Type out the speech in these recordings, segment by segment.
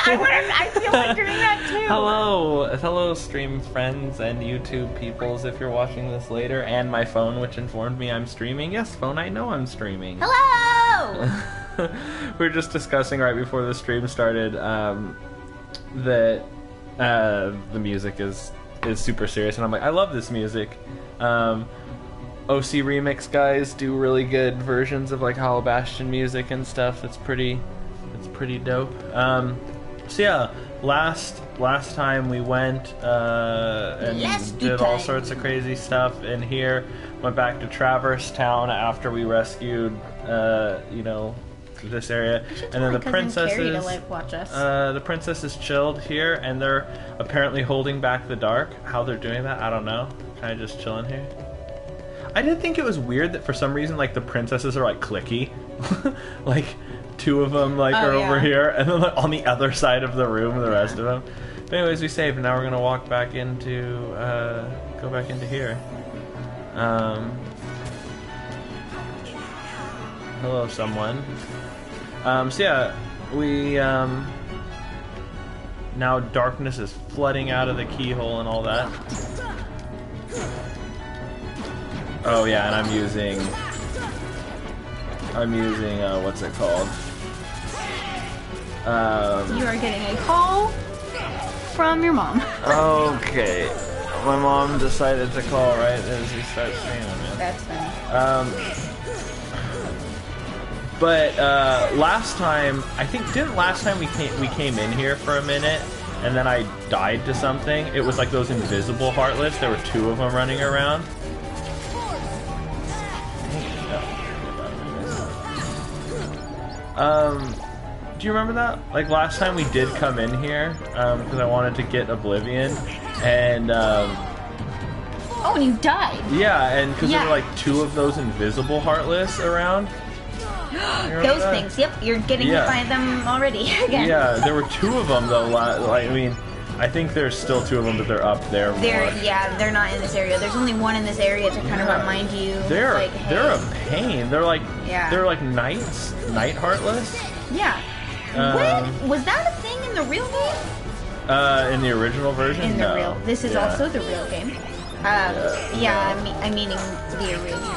I feel like doing that too. Hello, stream friends and YouTube peoples. If you're watching this later, and my phone, which informed me I'm streaming. Yes, phone, I know I'm streaming. Hello. We were just discussing right before the stream started that the music is super serious, and I'm like, I love this music. OC Remix guys do really good versions of like Hollow Bastion music and stuff. It's pretty dope. So yeah, last time we went and did all sorts of crazy stuff in here. Went back to Traverse Town after we rescued this area, and then the princesses the princesses chilled here, and they're apparently holding back the dark. How they're doing that, I don't know. Kind of just chilling here. I did think it was weird that for some reason like the princesses are like cliquey. Like two of them are over here, and then like, on the other side of the room the rest of them. But anyways, we saved, and now we're gonna walk back into go back into here. Hello, someone. So yeah, we now darkness is flooding out of the keyhole and all that. Oh yeah, and I'm using what's it called? You are getting a call from your mom. Okay, my mom decided to call right as we start streaming. That's funny. But last time, didn't last time we came in here for a minute, and then I died to something. It was like those invisible Heartless. There were two of them running around. Do you remember that? Like last time we did come in here because I wanted to get Oblivion, and oh, and you died. Yeah, and because there were like two of those invisible Heartless around. Those things, yep, you're getting hit by them already again. Yeah, there were two of them though. Like, I mean, I think there's still two of them, but they're up there. They're not in this area. There's only one in this area to kind of remind you. They're a pain. They're like night Heartless. Yeah. When was that a thing in the real game? In the original version. In the real. This is also the real game. I'm meaning the original.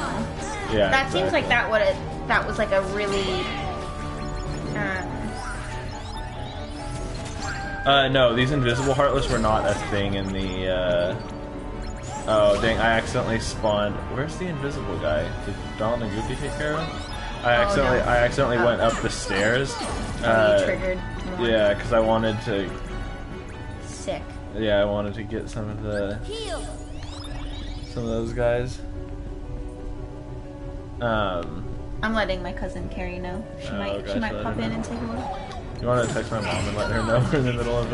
Yeah. That seems like that was like a really. No, these invisible Heartless were not a thing in the. Oh dang! I accidentally spawned. Where's the invisible guy? Did Donald and Goofy take care of him? I accidentally went up the stairs. You triggered. Yeah, because I wanted to. Sick. Yeah, I wanted to get some of those guys. I'm letting my cousin Carrie know. She might pop in and say hello. You want to text my mom and let her know we're in the middle of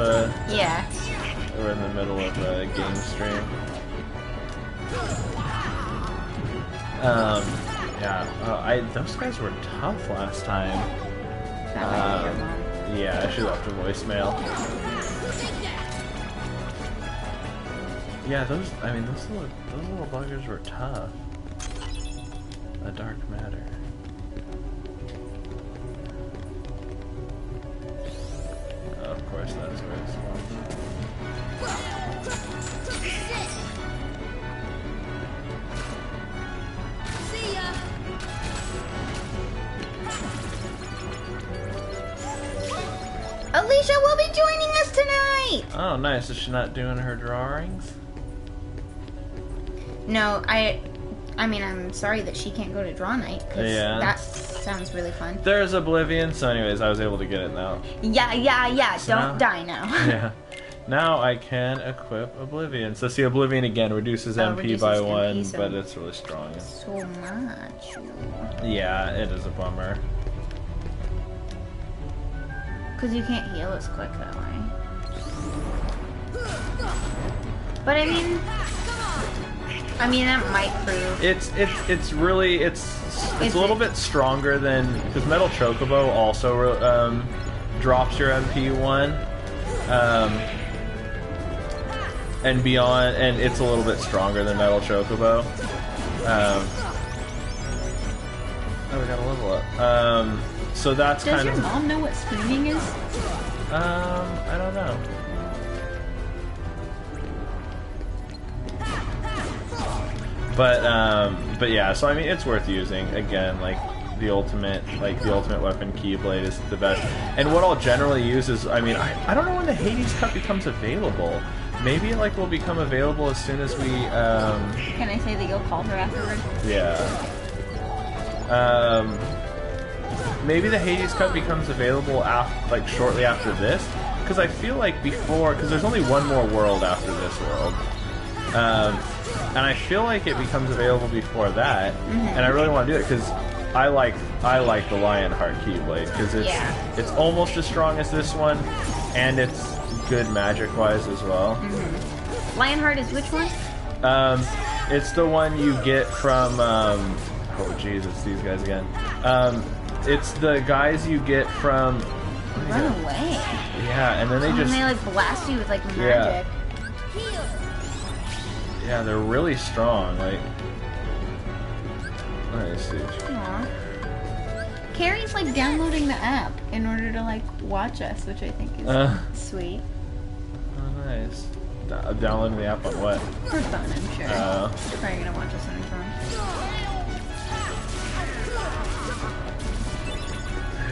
a game stream. Those guys were tough last time. Yeah, she left a voicemail. Yeah, those little buggers were tough. A dark matter. Of course, that's where it's from. See ya. Alicia will be joining us tonight! Oh, nice. Is she not doing her drawings? No, I mean, I'm sorry that she can't go to draw night, because that sounds really fun. There's Oblivion, so anyways, I was able to get it now. Yeah, so don't die now. Yeah. Now I can equip Oblivion. So see, Oblivion again reduces MP by 1, but it's really strong. So much. Yeah, it is a bummer. Because you can't heal as quick that way. But I mean, that might prove. It's a little bit stronger than, because Metal Chocobo also drops your MP 1, and beyond, and it's a little bit stronger than Metal Chocobo. Oh, we got a level up. So that's Does kind of. Does your mom know what spooning is? I But yeah, so I mean, it's worth using. Again, like the ultimate weapon, Keyblade, is the best. And what I'll generally use is, I mean, I don't know when the Hades Cup becomes available. Maybe it will become available as soon as we. Can I say that you'll call her afterwards? Yeah. Maybe the Hades Cup becomes available shortly after this, because I feel like because there's only one more world after this world. And I feel like it becomes available before that, and I really want to do it because I like the Lionheart Keyblade because it's almost as strong as this one, and it's good magic-wise as well. Lionheart is which one? It's the one you get from oh Jesus, these guys again. It's the guys you get from. Run away. Yeah, and then they they like blast you with like magic. Yeah, they're really strong. Like, nice, dude. Aww. Carrie's like downloading the app in order to like watch us, which I think is sweet. Oh, nice. Downloading the app on what? For fun, I'm sure. She's probably gonna watch us on her phone.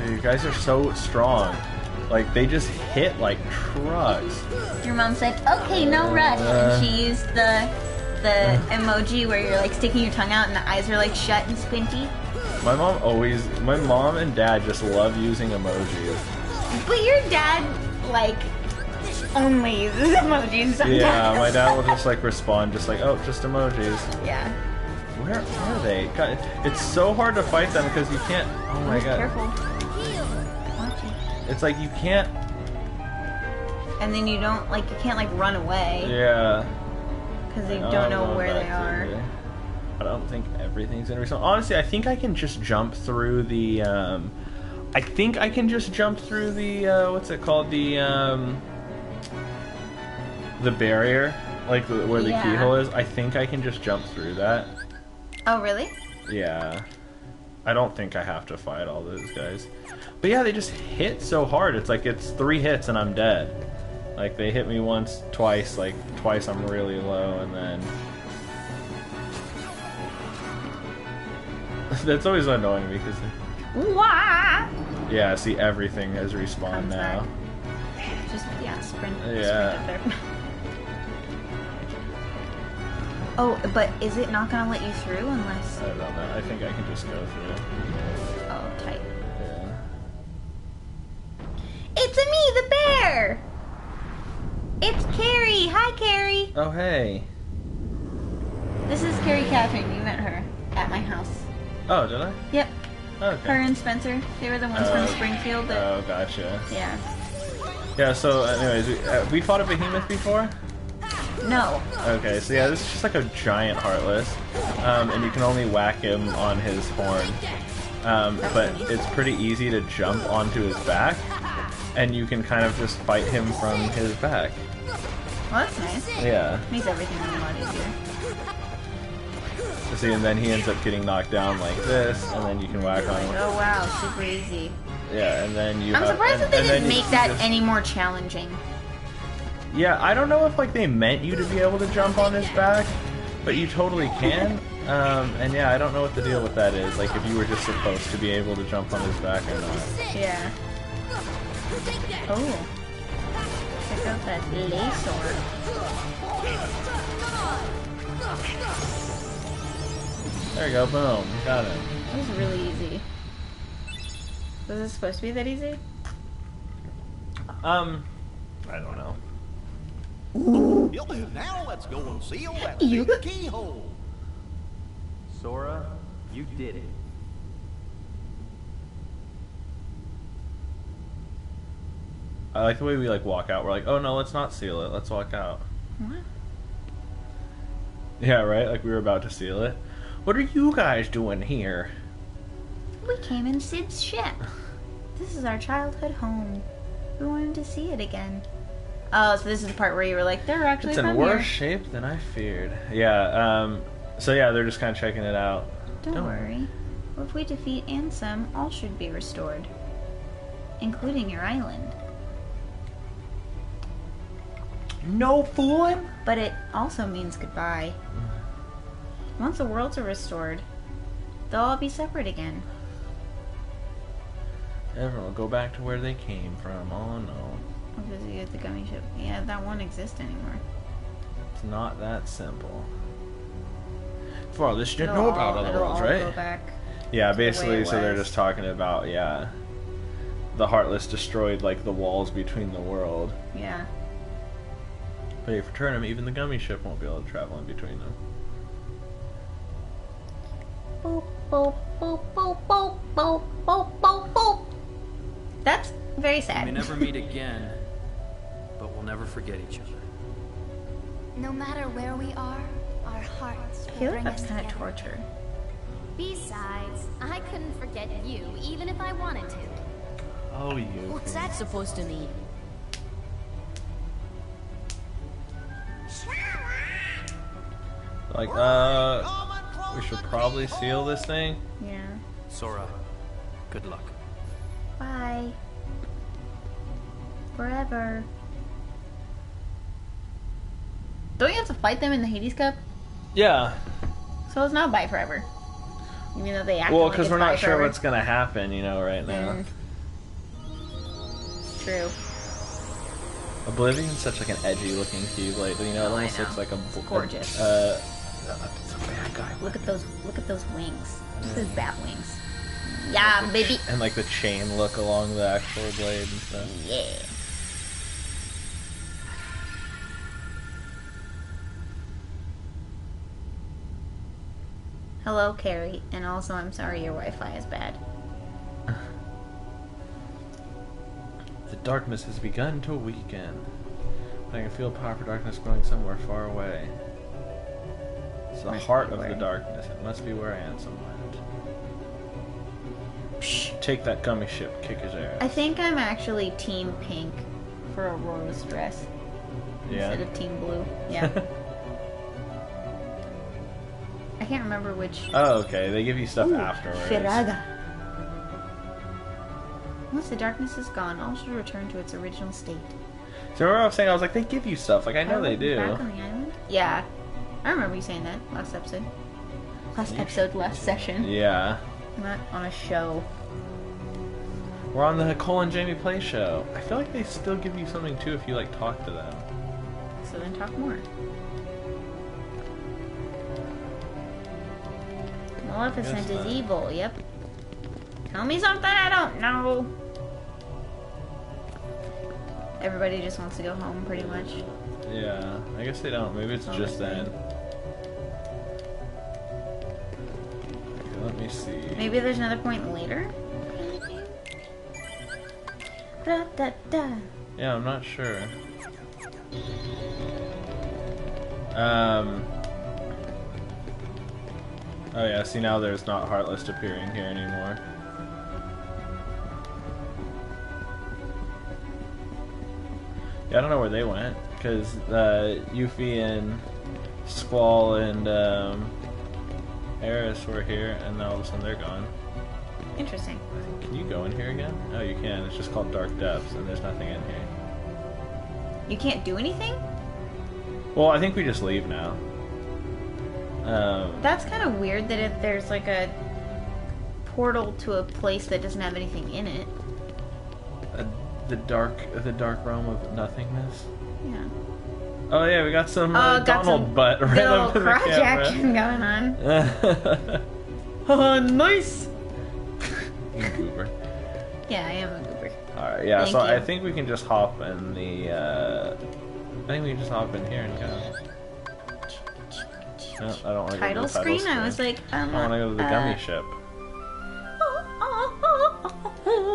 You guys are so strong. Like, they just hit like trucks. Your mom said, okay, no rush. And she used the emoji where you're like sticking your tongue out and the eyes are like shut and squinty. My mom and dad just love using emojis. But your dad, like, only uses emojis sometimes. Yeah, my dad will just like respond just like, oh, just emojis. Yeah. Where are they? God, it's so hard to fight them because you can't. Oh my god. Careful. It's like you can't. And then you don't like you can't like run away. Yeah. Because you don't know where they are. I don't think everything's gonna be so. Honestly, I think I can just jump through the. I think I can just jump through the. What's it called? The barrier, like where the keyhole is. I think I can just jump through that. Oh really? Yeah. I don't think I have to fight all those guys. But yeah, they just hit so hard. It's like it's 3 hits and I'm dead. Like they hit me once, twice. Like twice I'm really low, and then that's always annoying because yeah, see everything has respawned now. Just sprint. Yeah. Sprint up there. Oh, but is it not gonna let you through unless? I don't know. I think I can just go through. Oh, tight. Yeah. It's me, the bear! It's Carrie! Hi, Carrie! Oh, hey. This is Carrie Catherine. You met her at my house. Oh, did I? Yep. Okay. Her and Spencer. They were the ones from Springfield. Oh, gotcha. Yeah. Yeah, so anyways, we fought a behemoth before? No. Okay, so yeah, this is just like a giant Heartless, and you can only whack him on his horn, but it's pretty easy to jump onto his back, and you can kind of just fight him from his back. Well, that's nice. Yeah. Makes everything a lot easier. See, and then he ends up getting knocked down like this, and then you can whack on him. Oh wow, super easy. Yeah, and then you. I'm surprised that they didn't make that any more challenging. Yeah, I don't know if like they meant you to be able to jump on his back, but you totally can. And yeah, I don't know what the deal with that is. Like if you were just supposed to be able to jump on his back or not. Yeah. Oh. Check out that laser. There you go, boom, got him. That was really easy. Was it supposed to be that easy? I don't know. Now let's go and seal that big keyhole. Sora, you did it. I like the way we like walk out. We're like, oh no, let's not seal it. Let's walk out. What? Yeah, right? Like we were about to seal it. What are you guys doing here? We came in Sid's ship. This is our childhood home. We wanted to see it again. Oh, so this is the part where you were like, they're actually from here. It's in worse shape than I feared. Yeah, so yeah, they're just kind of checking it out. Don't worry. If we defeat Ansem, all should be restored. Including your island. No fooling? But it also means goodbye. Once the worlds are restored, they'll all be separate again. Everyone will go back to where they came from. Oh no. Obviously, at the gummy ship. Yeah, that won't exist anymore. It's not that simple. For all this, you didn't know about other worlds, right? Go back yeah, basically, the so they're just talking about, yeah, the Heartless destroyed, like, the walls between the world. Yeah. But if you return them, even the gummy ship won't be able to travel in between them. Boop, boop, boop, boop, boop, boop, boop, boop, boop. That's very sad. We may never meet again, but we'll never forget each other. No matter where we are, our hearts I will feel like bring that's us kind of together. torture. Besides, I couldn't forget you, even if I wanted to. Oh, you. What's that supposed to mean? Like, we should probably seal this thing. Yeah. Sora, good luck. Bye. Forever. Don't you have to fight them in the Hades Cup? Yeah. So it's not bye forever. Even though they act Well, like because it's we're bye not sure forever. what's gonna happen, you know, right now. It's true. Oblivion's such like an edgy looking Keyblade, you know, it almost looks like a gorgeous. It's a bad guy. Look at those wings. Look at those bat wings. Yeah, baby. And like the chain look along the actual blade and stuff. Yeah. Hello, Carrie, and also I'm sorry your Wi-Fi is bad. The darkness has begun to weaken. I can feel powerful darkness growing somewhere far away. It's the Must heart be of where- the darkness. It must be where Ansem went. Psh, take that gummy ship, kick his ass. I think I'm actually Team Pink for Aurora's dress Yeah. instead of Team Blue. Yeah. I can't remember which. Oh, okay. They give you stuff Ooh, afterwards. Firaga. Once the darkness is gone, all should return to its original state. So remember I was saying, I was like, they give you stuff. Like, I know Oh, they do. Back on the island? Yeah. I remember you saying that last episode. Last session. Yeah. Not on a show. We're on the Cole and Jamie Play show. I feel like they still give you something too if you like talk to them. So then talk more. Maleficent Guess is not. evil, yep. Tell me something I don't know. Everybody just wants to go home, pretty much. Yeah, I guess they don't. Maybe it's just then. Okay, let me see. Maybe there's another point later? Da, da, da. Yeah, I'm not sure. Oh yeah, see now there's not Heartless appearing here anymore. Yeah, I don't know where they went, because Yuffie and Squall and Eris were here, and now all of a sudden they're gone. Interesting. Can you go in here again? Oh, you can. It's just called Dark Depths, and there's nothing in here. You can't do anything? Well, I think we just leave now. That's kind of weird that if there's like a portal to a place that doesn't have anything in it. The dark realm of nothingness. Yeah. Oh yeah, we got some Got Donald some butt right good up old to the crotch camera. action going on. Oh, nice. You goober. Yeah, I am a goober. All right, yeah. Thank So I you. think we can just hop in the. I think we can just hop in here and go. No, I don't want to go to Title the screen? I was like, I want to go to the gummy ship. Yeah.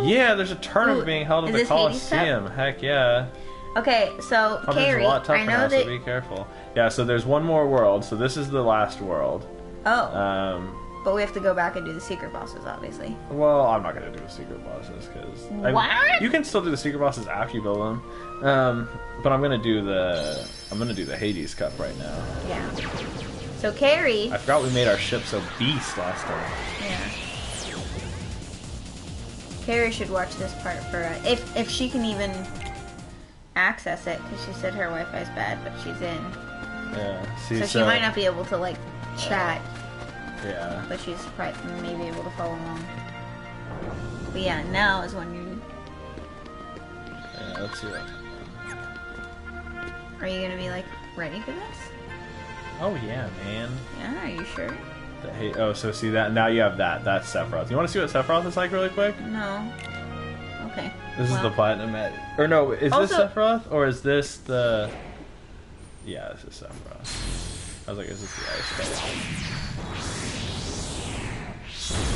Yeah, there's a tournament Ooh, being held at is the this Hades Coliseum. Heck yeah. Okay, so Oh, there's Carrie, a lot tougher I know now, that. so be careful. Yeah, so there's one more world. So this is the last world. Oh, but we have to go back and do the secret bosses, obviously. Well, I'm not gonna do the secret bosses because What? you can still do the secret bosses after you build them. But I'm gonna do the Hades Cup right now. Yeah. So Carrie. I forgot we made our ship so beast last time. Yeah. Carrie should watch this part for if she can even access it, because she said her Wi-Fi is bad, but she's in, Yeah. See, so she might not be able to like chat. Yeah. But she's probably maybe able to follow along. But yeah, now is when you... Yeah, let's see what... Are you gonna be, like, ready for this? Oh yeah, man. Yeah, are you sure? Hey, oh, so see that? Now you have that. That's Sephiroth. You want to see what Sephiroth is like really quick? No. Okay. This is the Platinum Edit. Or no, is this Sephiroth? Or is this the... Yeah, this is Sephiroth. I was like, is this the Ice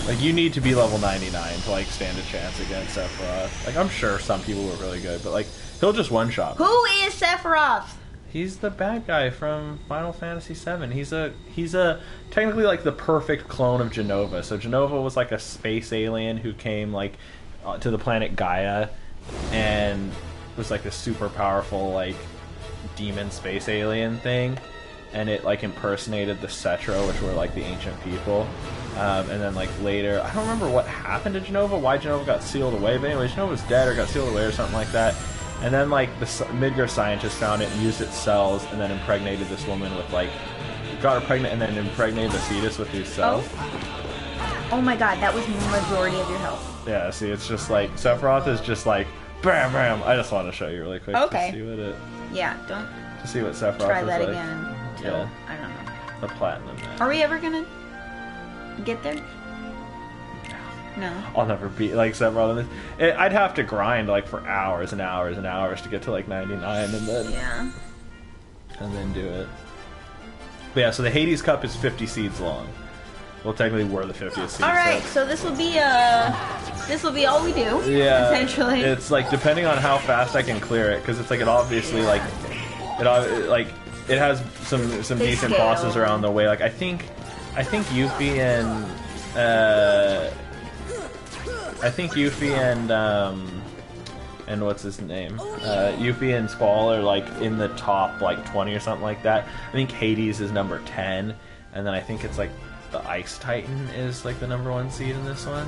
Guy? Like, you need to be level 99 to, like, stand a chance against Sephiroth. Like, I'm sure some people were really good, but, like, he'll just one-shot. Who is Sephiroth? He's the bad guy from Final Fantasy VII. He's a technically like the perfect clone of Jenova. So Jenova was like a space alien who came like to the planet Gaia and was like a super powerful like demon space alien thing, and it like impersonated the Cetra, which were like the ancient people. And then like later, I don't remember what happened to Jenova, why Jenova got sealed away, but anyway, Jenova was dead or got sealed away or something like that. And then, like, the Midgar scientists found it and used its cells and then impregnated this woman with, like... Got her pregnant and then impregnated the fetus with these cells. Oh my god, that was the majority of your health. Yeah, see, it's just, like... Sephiroth is just, like... Bam, bam! I just want to show you really quick to see what it... Yeah, don't... To see what Sephiroth try is that like. again until... I don't know. The Platinum Man. Are we ever gonna... get there? No. I'll never beat like Sephiroth. I'd have to grind like for hours and hours and hours to get to like 99 and then do it. But yeah, so the Hades Cup is 50 seeds long. Well, technically we're the 50th seed. All right, so this will be all we do. Yeah. Essentially. It's like depending on how fast I can clear it, because it's like it obviously it has some decent bosses around the way. Like I think Yuffie and what's his name? Yuffie and Squall are like in the top like 20 or something like that. I think Hades is number 10, and then I think it's like the Ice Titan is like the number 1 seed in this one.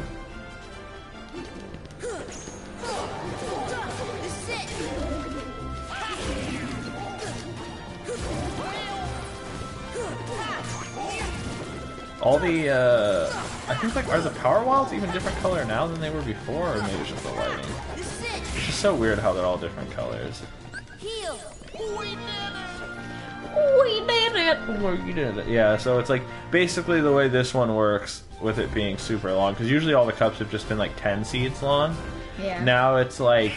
All the, I think, like, are the Power Wilds even different color now than they were before, or maybe it's just the lighting? It's just so weird how they're all different colors. Heal. We did it! Yeah, so it's like, basically the way this one works, with it being super long, because usually all the cups have just been like 10 seeds long. Yeah. Now it's like,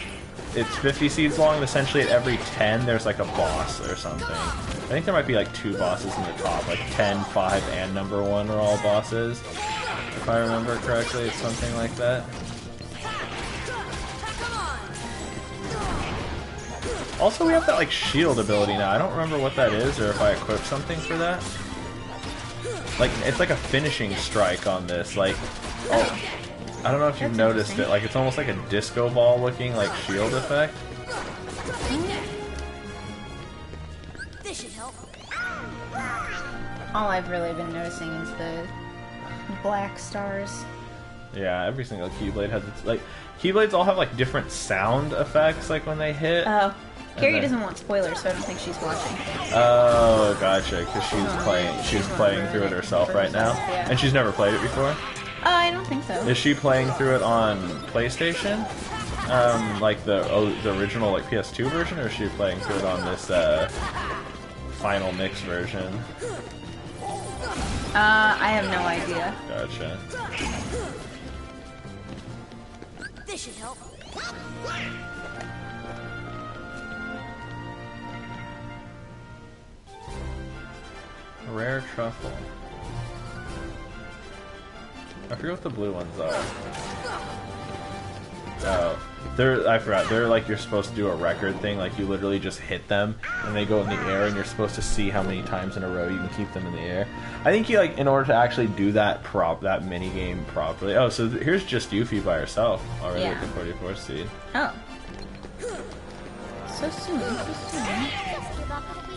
it's 50 seeds long, and essentially at every 10 there's like a boss or something. I think there might be like 2 bosses in the top, like 10, 5, and number 1 are all bosses. If I remember correctly, it's something like that. Also, we have that like shield ability now. I don't remember what that is, or if I equip something for that. Like, it's like a finishing strike on this. Like, oh, I don't know if you've noticed it. Like, it's almost like a disco ball looking like shield effect. This should help. All I've really been noticing is the black stars. Yeah, every single Keyblade has its, like, Keyblades all have like different sound effects, like when they hit. Oh, Carrie doesn't want spoilers, so I don't think she's watching. Oh, gotcha, because she's playing through it herself right now, yeah. And she's never played it before. I don't think so. Is she playing through it on PlayStation? Like the original like PS2 version, or is she playing through it on this Final Mix version? I have no idea. Gotcha. This should help. Rare truffle. I forget what the blue ones are. Oh, I forgot. They're like, you're supposed to do a record thing, like you literally just hit them and they go in the air, and you're supposed to see how many times in a row you can keep them in the air. I think you like, in order to actually do that mini game properly. Oh, so here's just Yuffie by herself already at the 44th seed. Oh. So soon.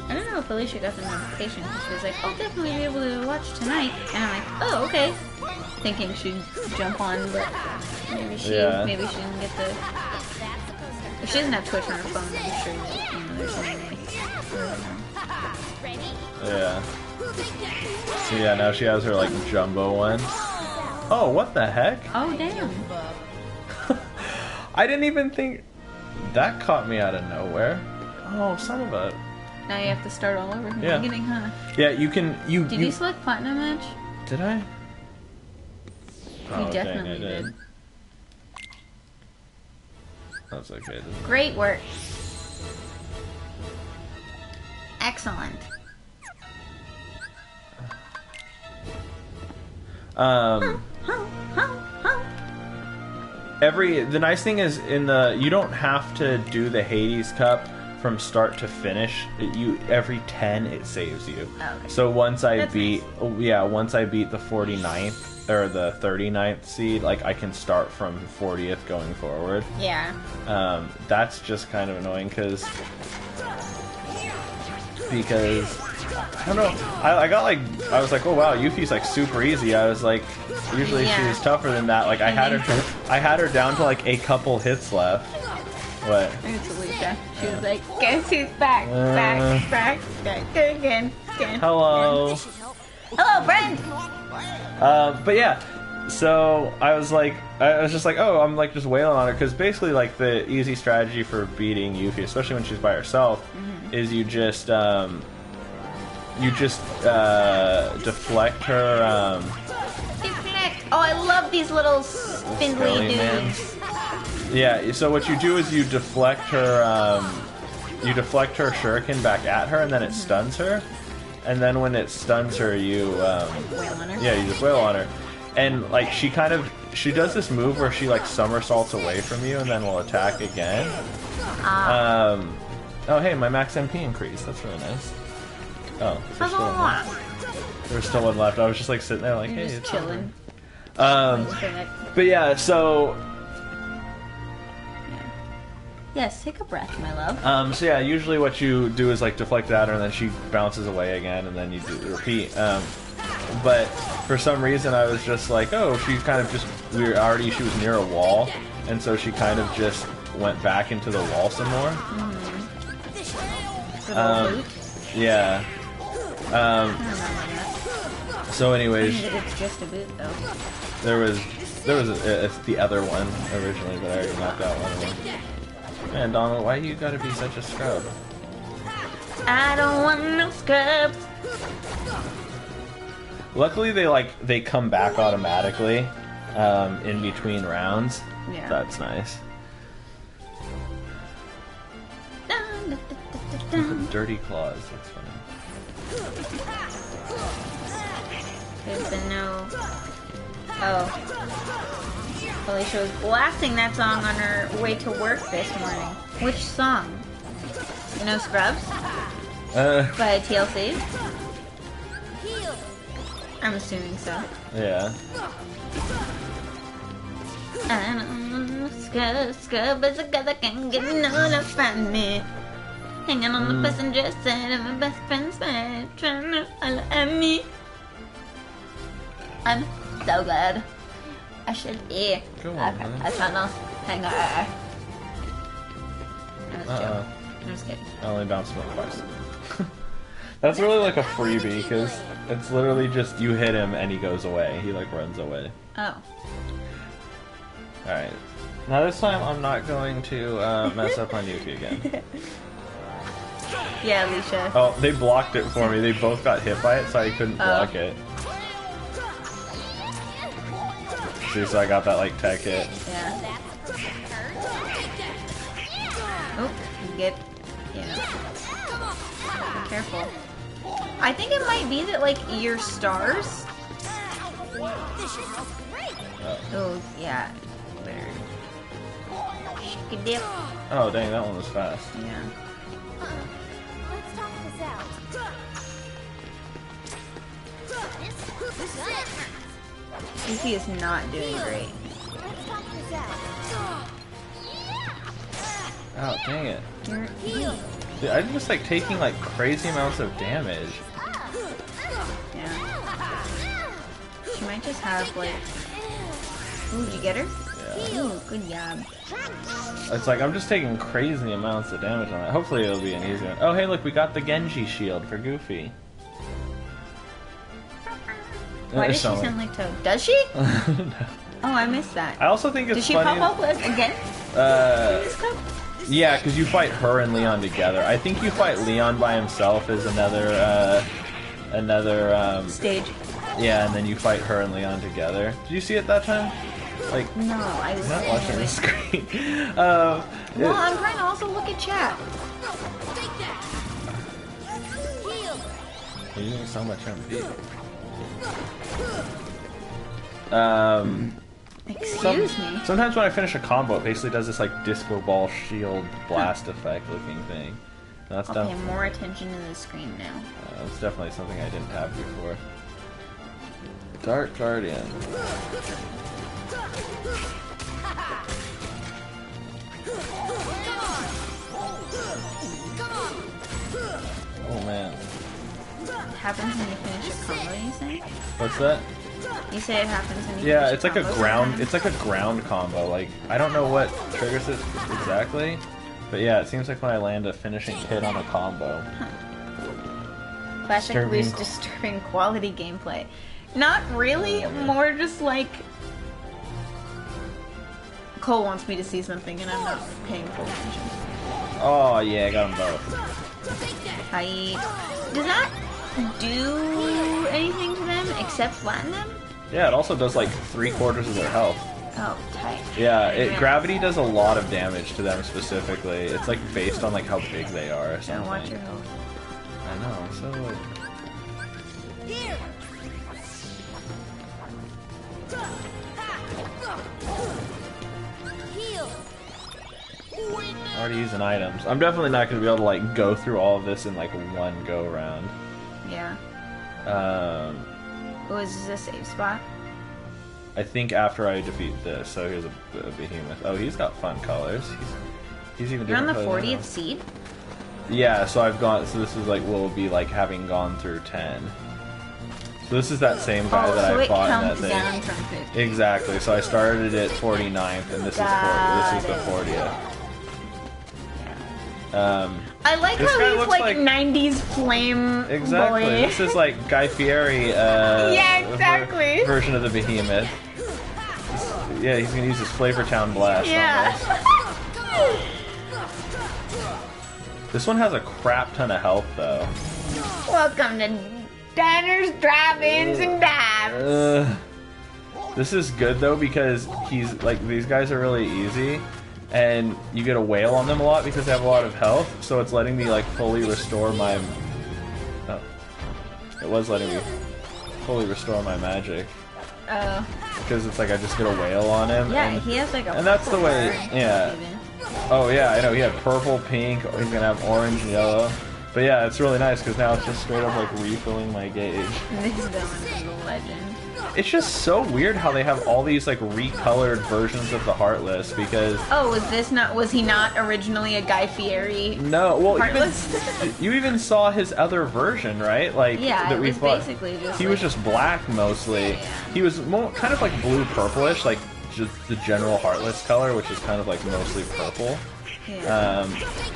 I don't know if Alicia got the notification. She was like, "I'll definitely be able to watch tonight," and I'm like, "Oh, okay." Thinking she'd jump on, but maybe she didn't get the. If she doesn't have Twitch on her phone, I'm sure that, there's something. Yeah. So yeah, now she has her like jumbo one. Oh, what the heck? Oh, damn. I didn't even think that caught me out of nowhere. Oh, son of a. Now you have to start all over from the beginning, huh? Yeah, you can. Did you select Platinum Edge? Did I? You definitely did. That's okay. Great work. Excellent. The nice thing is you don't have to do the Hades Cup from start to finish. Every 10 it saves you. Oh, okay. So once I That's beat nice. Once I beat the 49th or the 39th seed, like I can start from 40th going forward. Yeah. That's just kind of annoying because I don't know. I was like, oh wow, Yuffie's like super easy. I was like, usually she was tougher than that. Like I had her down to like a couple hits left. What? It's Alicia. She was like, guess who's back? Back again. Hello. Hello, Brent. But yeah. So I was just like, oh, I'm like just wailing on her because basically like the easy strategy for beating Yuffie, especially when she's by herself, is you just deflect her. Deflect. Oh, I love these little spindly dudes. Yeah. So what you do is you deflect her shuriken back at her, and then it stuns her. And then when it stuns her, you wail on her. Yeah, you just wail on her. And like she does this move where she like somersaults away from you and then will attack again. Oh hey, my max MP increased. That's really nice. Oh, there's still one left. I was just like sitting there like, You're hey, just it's chilling. But yeah, so yes, take a breath, my love. So yeah, usually what you do is like deflect at her and then she bounces away again and then you do repeat. But for some reason I was just like, oh, she kind of just she was near a wall, and so she kind of just went back into the wall some more. Yeah. So anyways, it's just a boot though. There was the other one originally, but I already knocked out one of them. Man, Donald, why you gotta be such a scrub? I don't want no scrubs. Luckily, they come back automatically in between rounds. Yeah. That's nice. Dirty claws. That's funny. There's been no. Oh. Alicia was blasting that song on her way to work this morning. Which song? You know Scrubs? By TLC? I'm assuming so. Yeah. I don't scrub is a guy that can get no to find me. Hanging on the passenger side of my best friend's bed, trying to holler at me. I'm so glad. I should be Go a on, professional hanger. I'm just kidding. I only bounced him twice. That's really like a freebie because it's literally just you hit him and he goes away. He like runs away. Oh. Alright. Now this time I'm not going to mess up on Yuffie again. Yeah, Alicia. Oh, they blocked it for me. They both got hit by it, so I couldn't block it. See, so I got that like tech hit. Yeah. Oh, you get. Yeah. Be careful. I think it might be that like your stars. Oh yeah. Better. Shake a dip. Oh dang, that one was fast. Yeah. Let's talk this out. Yuffie is not doing great. Let's talk this out. Oh dang it. You're Dude, I'm just like taking like crazy amounts of damage. Yeah. She might just have like. Ooh, did you get her? Yeah. Ooh, good job. It's like I'm just taking crazy amounts of damage on it. Hopefully it'll be an easy one. Oh hey, look, we got the Genji shield for Goofy. Why does she sound like Toad? Does she? No. Oh, I missed that. I also think it's Does she funny. pop up again? Yeah, because you fight her and Leon together. I think you fight Leon by himself is another Stage. Yeah, and then you fight her and Leon together. Did you see it that time? Like, No, I was not watching the screen. Well, I'm trying to also look at chat. You're using so much MP. Excuse me. Sometimes when I finish a combo, it basically does this like disco ball shield blast effect looking thing. And that's I'll pay more attention to the screen now. That's definitely something I didn't have before. Dark Guardian. Oh man. It happens when you finish a combo, you say? What's that? You say it happens when you Yeah, finish it's like a combo ground. sometimes? It's like a ground combo. Like I don't know what triggers it exactly, but yeah, it seems like when I land a finishing hit on a combo. Classic Blue's disturbing quality gameplay. Not really, more just like Cole wants me to see something and I'm not paying full attention. Oh yeah, I got them both. Does that do anything to them except flatten them? Yeah, it also does like 3/4 of their health. Oh, tight. Yeah, gravity does a lot of damage to them specifically. It's like based on like how big they are or Don't something. watch your health. I know, I'm so like... Here. Heal. Already using items. I'm definitely not going to be able to like go through all of this in like one go round. Yeah. Um, Was this a safe spot? I think after I defeat this, so here's a behemoth. Oh, he's got fun colors. He's even You're on the different colors than 40th seed? Yeah, so I've gone. So this is like will be like having gone through 10. So this is that same guy that so I it fought in that counts thing. down from 50. Exactly. So I started at 49th, and this is the 40th. I like This how guy he's looks like, like- 90s flame Exactly. boy. This is like Guy Fieri. Yeah, exactly. Version of the behemoth. Yeah, he's gonna use his Flavortown blast. Yeah. On this. This one has a crap ton of health though. Welcome to Diners, Drive-Ins, and Dives. This is good though because he's like these guys are really easy, and you get a whale on them a lot because they have a lot of health. So it's letting me like fully restore my. Oh, it was letting me fully restore my magic Oh. because it's like I just get a whale on him. Yeah, and, he has like a and that's the purple way. bird, Yeah. even. Oh yeah, I know. He had purple, pink. He's gonna have orange and yellow. But yeah, it's really nice because now it's just straight up like refilling my gauge. This villain is a legend. It's just so weird how they have all these like recolored versions of the Heartless because Oh, was he not originally a Guy Fieri? no, well Heartless? you even saw his other version, right? Like Yeah, that it we was fought. basically just He like- was just black mostly. He was kind of like blue purplish, like just the general Heartless color, which is kind of like mostly purple. Yeah.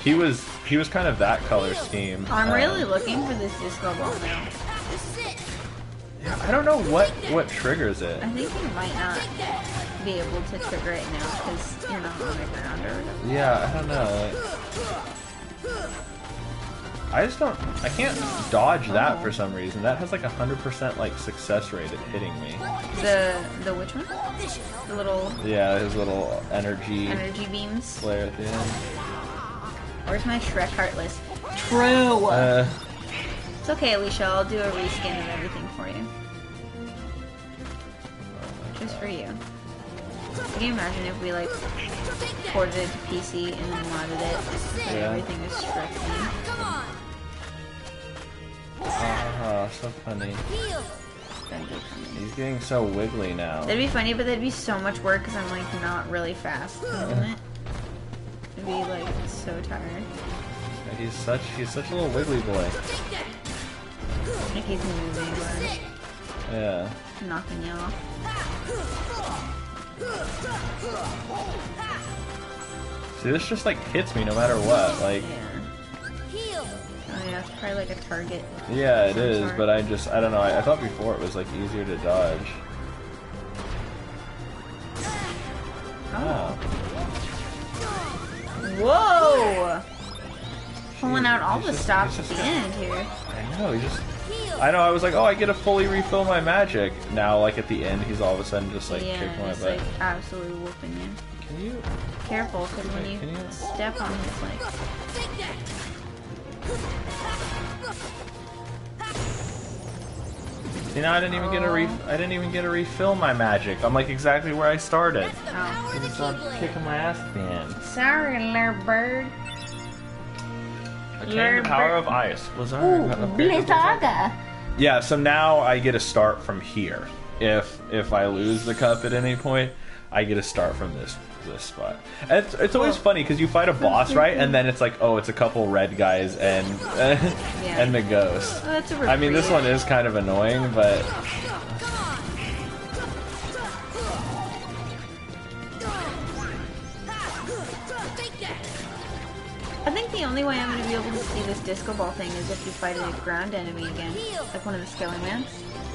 He was kind of that color scheme. I'm really looking for this disco ball now. I don't know what triggers it. I think you might not be able to trigger it now because you're not on the ground or whatever. Yeah, I don't know. I can't dodge that for some reason. That has like 100% like success rate at hitting me. The which one? The little Yeah, his little energy beams. flare at the end. Where's my Shrek Heartless? True! It's okay, Alicia, I'll do a reskin of everything for you. Just for you. Can you imagine if we like ported it to PC and then modded it so Yeah. everything is Shrek themed? So funny. That'd be funny. He's getting so wiggly now. That'd be funny, but that'd be so much work because I'm like not really fast, isn't it? I'd be like so tired. He's such a little wiggly boy. Like he's moving or Yeah. knocking you off. See, this just like hits me no matter what. Like, yeah. Oh yeah, it's probably like a target. Yeah, it is, but I don't know. I thought before it was like easier to dodge. Oh. Whoa! Pulling out all the stops at the end here. I know, I know, I was like, oh, I get to fully refill my magic. Now, like, at the end, he's all of a sudden just, like, kicking my butt. like, absolutely whooping you. Can you... Careful, because when you step on his, like... See, now I didn't even get to refill my magic. I'm, like, exactly where I started. Oh. And so I'm kicking my ass at the end. Sorry, little bird. Attain the power of ice. Blizzaga. Yeah, so now I get to start from here. If I lose the cup at any point, I get to start from this spot. And it's always funny because you fight a boss, right? And then it's like, oh, it's a couple red guys and and the ghost. Oh, that's a I mean, this one is kind of annoying, but I think the only way I'm going to be able to see this disco ball thing is if you fight a ground enemy again, like one of the Skelly-mans.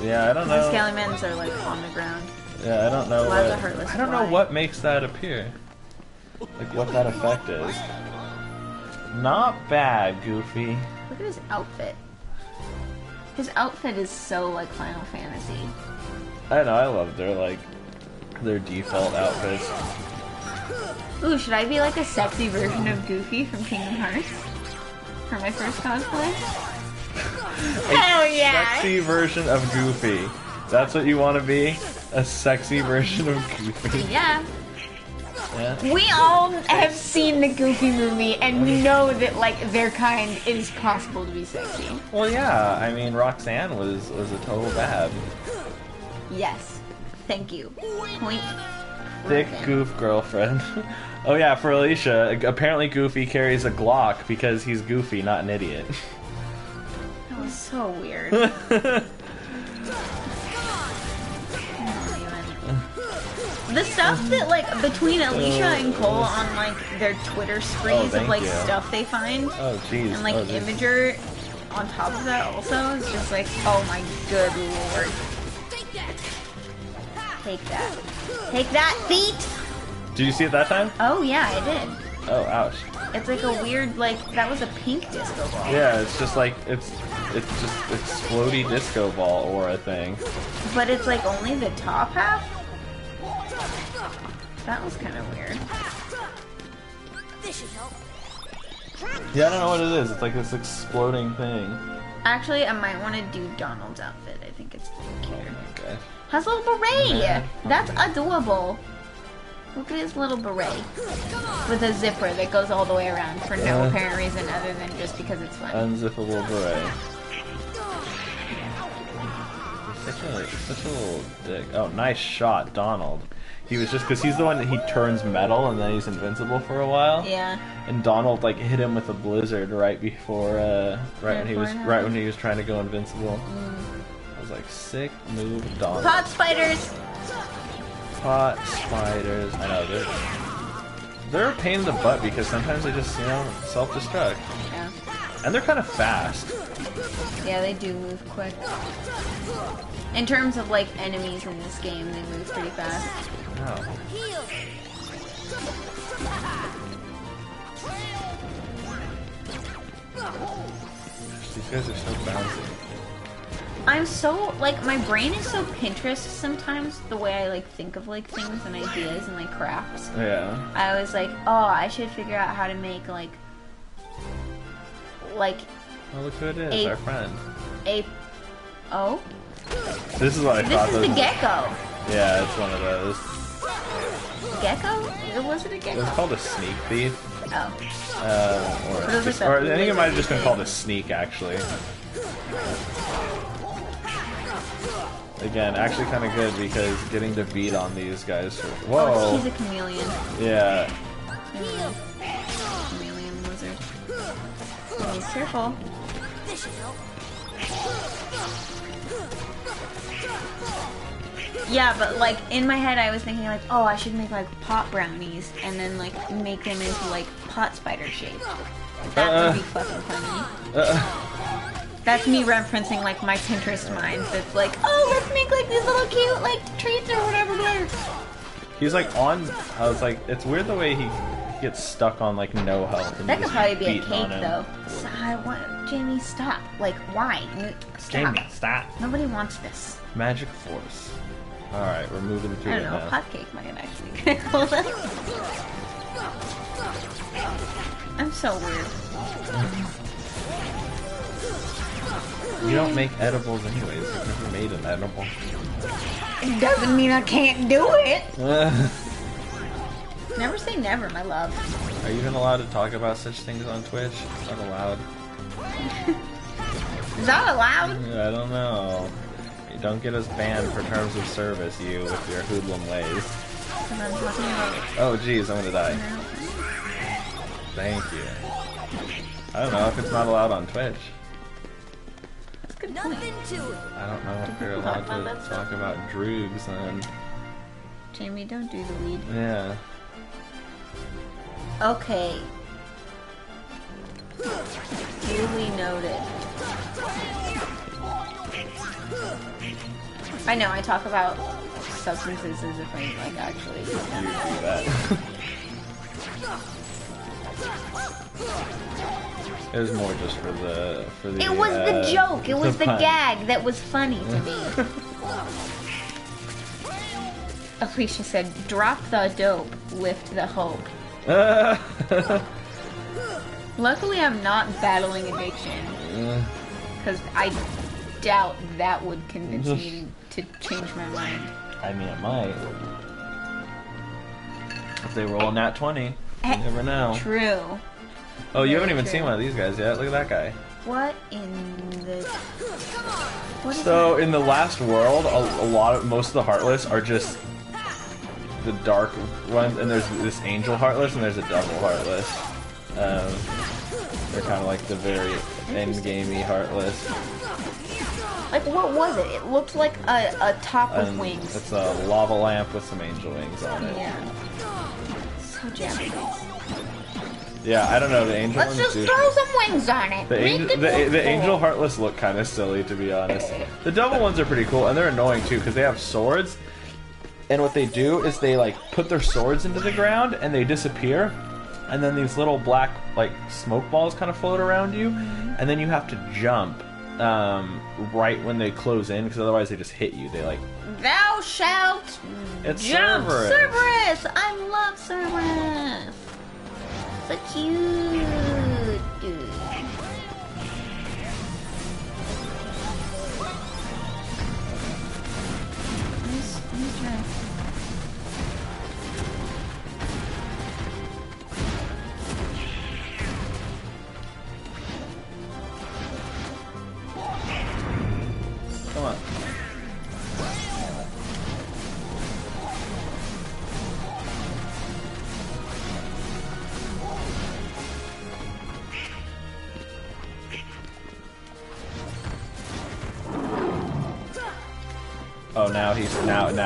yeah, I don't know. The Skelly-mans are like on the ground. Yeah, I don't know. I don't know what makes that appear. Like what that effect is. Not bad, Goofy. Look at his outfit. His outfit is so like Final Fantasy. I know. I love their default outfits. Ooh, should I be like a sexy version of Goofy from Kingdom Hearts? For my first cosplay? Hell yeah! Sexy version of Goofy. That's what you want to be? A sexy version of Goofy? Yeah. Yeah. We all have seen the Goofy movie, and we know that like their kind it is possible to be sexy. Well, yeah. I mean, Roxanne was a total bab. Yes. Thank you. Point. Thick goof girlfriend. Oh yeah, for Alicia, apparently Goofy carries a Glock because he's goofy, not an idiot. That was so weird. The stuff that, like, between Alicia and Cole on, like, their Twitter sprees of, like, stuff they find. Oh, jeez. And, like, Imager on top of that also is just like, oh my good lord. Take that. Take that, feet! Did you see it that time? Oh, yeah, I did. Oh, ouch. It's like a weird, like, that was a pink disco ball. Yeah, it's just like, it's floaty disco ball aura thing. But it's, like, only the top half? That was kind of weird. Yeah, I don't know what it is. It's like this exploding thing. Actually, I might want to do Donald's outfit. I think it's cute. Okay. Has a little beret! That's adorable. Look at his little beret. With a zipper that goes all the way around for no apparent reason other than just because it's fun. Unzippable beret. Such a little dick. Oh, nice shot, Donald. He was just because he's the one that he turns metal and then he's invincible for a while. Yeah. And Donald like hit him with a blizzard right before, when he was trying to go invincible. I was like, sick move, Donald. Pot spiders. Pot spiders. I know they're a pain in the butt because sometimes they just self-destruct. Yeah. And they're kind of fast. Yeah, they do move quick. In terms of like enemies in this game, they move pretty fast. Oh. These guys are so bouncy. I'm so, like, my brain is so Pinterest sometimes, the way I, like, think of, like, things and ideas and, like, crafts. Yeah. I was like, oh, I should figure out how to make, like... Oh, look who it is, our friend. Oh? This is what I thought. This is the gecko. Yeah, it's one of those. Gecko? Was it a gecko? It was called a sneak thief. Oh. Or I think it might have just been called a sneak, actually. Again, actually kind of good because getting to beat on these guys. Whoa! Oh, he's a chameleon. Yeah. Chameleon lizard. Oh, careful. Yeah, but like in my head, I was thinking like, oh, I should make like pot brownies and then like make them into like pot spider shaped. That would be fucking funny. That's me referencing like my Pinterest mind. That's like, oh, let's make like these little cute like treats or whatever. He's like on. I was like, it's weird the way he gets stuck on like no health. And That could probably be a cake on him. though. So I want Jamie, stop. Like, why? Stop. Jamie, stop. Nobody wants this. Magic force. All right, we're moving through I it don't know. now. Hot cake might actually hold up. I'm so weird. You don't make edibles anyways. You've never made an edible. It doesn't mean I can't do it. Never say never, my love. Are you even allowed to talk about such things on Twitch? Is that allowed? Is that allowed? I don't know. You don't get us banned for terms of service, you, with your hoodlum ways. Because I'm talking about... Oh, geez, I'm gonna die. Thank you. I don't know if it's not allowed on Twitch. That's a good point. I don't know if you're allowed to talk about droogs and... Jamie, don't do the weed. Yeah. Okay. Duly noted. I know, I talk about substances as if I like actually You do that. It was more just for the It was the joke. It was the pun. gag that was funny to me. Alicia said, "Drop the dope, lift the hope." Luckily, I'm not battling addiction, because I doubt that would convince me to change my mind. I mean, it might. If they roll a nat 20, you never know. True. Oh, you haven't even true. seen one of these guys yet. Look at that guy. What in the? What is So that? in the last world, most of the Heartless are just the dark ones, and there's this Angel Heartless and there's a Devil Heartless. They're kind of like the very end-gamey Heartless. Like, what was it? It looked like a top with wings. It's a lava lamp with some angel wings on it. Yeah. So Japanese. Yeah, I don't know. The angel Let's ones just do. throw some wings on it. The angel Heartless look kind of silly, to be honest. The devil ones are pretty cool, and they're annoying too because they have swords. And what they do is they like put their swords into the ground and they disappear, and then these little black like smoke balls kind of float around you, and then you have to jump right when they close in because otherwise they just hit you. They like Thou shalt it's jump, Cerberus. Cerberus. I love Cerberus. So cute. Nice try. Come on. Oh, now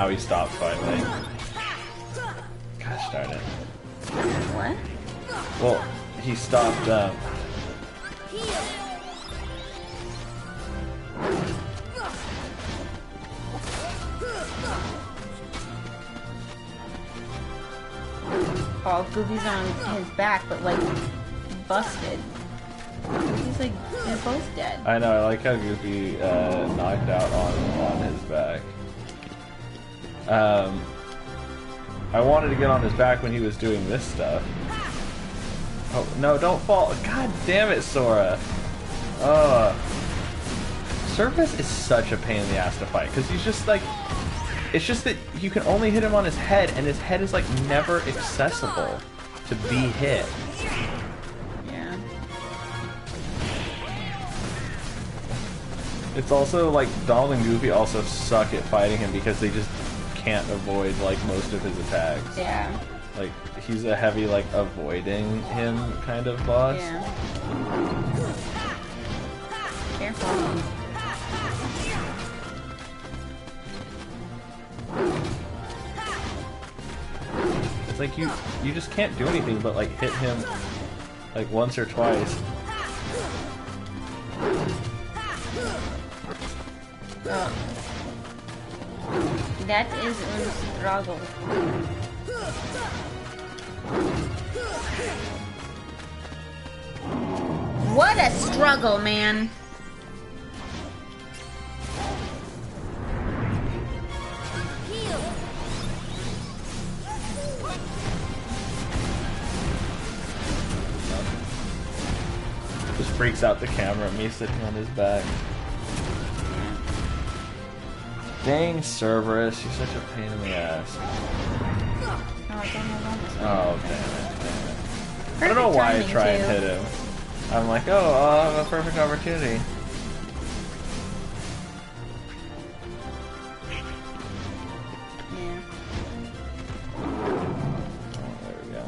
he stopped finally. Gosh darn it. What? Well, he stopped. Oh, Goofy's on his back, but like busted. He's like, they're both dead. I know. I like how Goofy knocked out on his back. I wanted to get on his back when he was doing this stuff. Oh no! Don't fall! God damn it, Sora! Cerberus is such a pain in the ass to fight because he's just like. It's just that you can only hit him on his head, and his head is like never accessible to be hit. Yeah. It's also like Donald and Goofy also suck at fighting him because they just can't avoid like most of his attacks. Yeah. Like he's a heavy like avoiding him kind of boss. Yeah. Careful. like you just can't do anything but like hit him like once or twice. Oh. That is a struggle. What a struggle, man. Just freaks out the camera, me sitting on his back. Dang, Cerberus, you're such a pain in the ass. Oh, damn it. I don't know why I try and hit him. I'm like, oh, I'll have a perfect opportunity. Yeah. Oh, there we go.